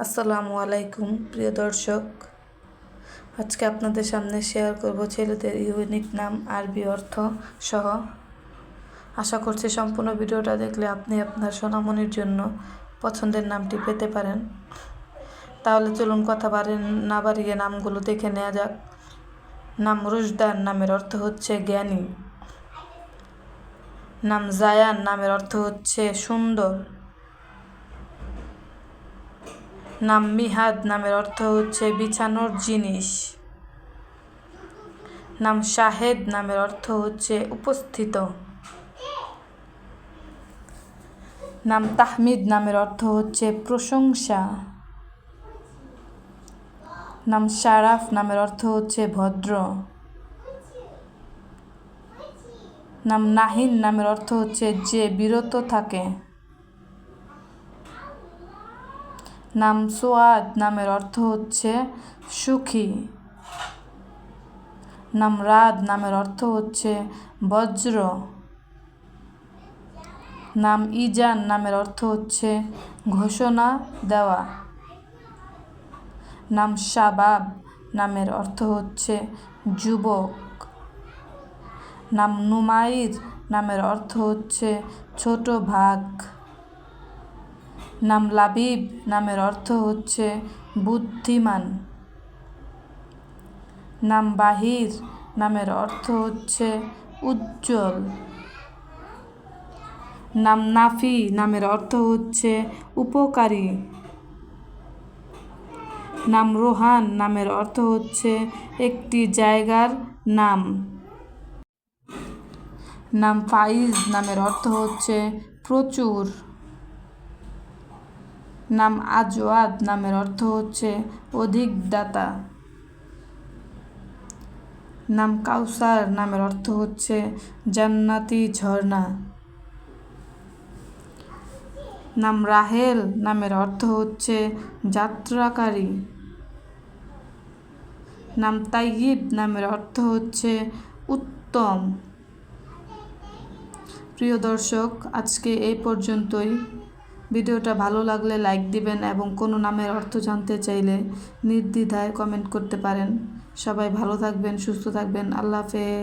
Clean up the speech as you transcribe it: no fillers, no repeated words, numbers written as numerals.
আসসালামু আলাইকুম প্রিয় দর্শক, আজকে আপনাদের সামনে শেয়ার করব ছেলেদের ইউনিক নাম আরবি অর্থ সহ। আশা করছি সম্পূর্ণ ভিডিওটা দেখলে আপনি আপনার সোনামণির জন্য পছন্দের নামটি পেতে পারেন। তাহলে চলুন কথা না বাড়িয়ে নামগুলো দেখে নেওয়া যাক। নাম রুশদান নামের অর্থ হচ্ছে জ্ঞানী। নাম জায়ান নামের অর্থ হচ্ছে সুন্দর। নাম মিহাদ নামের অর্থ হচ্ছে বিছানোর জিনিস। নাম শাহেদ নামের অর্থ হচ্ছে উপস্থিত। নাম তাহমিদ নামের অর্থ হচ্ছে প্রশংসা। নাম শারাফ নামের অর্থ হচ্ছে ভদ্র। নাম নাহিন নামের অর্থ হচ্ছে যে বিরত থাকে। নাম সোয়াদ নামের অর্থ হচ্ছে সুখী। নাম রাদ নামের অর্থ হচ্ছে বজ্র। নাম ইজান নামের অর্থ হচ্ছে ঘোষণা দেওয়া। নাম শাবাব নামের অর্থ হচ্ছে যুবক। নাম নুমাইর নামের অর্থ হচ্ছে ছোট ভাগ। নাম লাবিব নামের অর্থ হচ্ছে বুদ্ধিমান। নাম বাহির নামের অর্থ হচ্ছে উজ্জ্বল। নাম নাফি নামের অর্থ হচ্ছে উপকারী। নাম রোহান নামের অর্থ হচ্ছে একটি জায়গার নাম। নাম ফাইজ নামের অর্থ হচ্ছে প্রচুর। নাম আজওয়াদ নামের অর্থ হচ্ছে অধিকদাতা। নাম কাউসার নামের অর্থ হচ্ছে জান্নাতি ঝর্ণা। নাম রাহেল নামের অর্থ হচ্ছে যাত্রাকারী। নাম তাইয়িব নামের অর্থ হচ্ছে উত্তম। প্রিয় দর্শক, আজকে এই পর্যন্তই। ভিডিওটা ভালো লাগলে লাইক দিবেন এবং কোনো নামের অর্থ জানতে চাইলে নির্দ্বিধায় কমেন্ট করতে পারেন। সবাই ভালো থাকবেন, সুস্থ থাকবেন। আল্লাহ হাফেজ।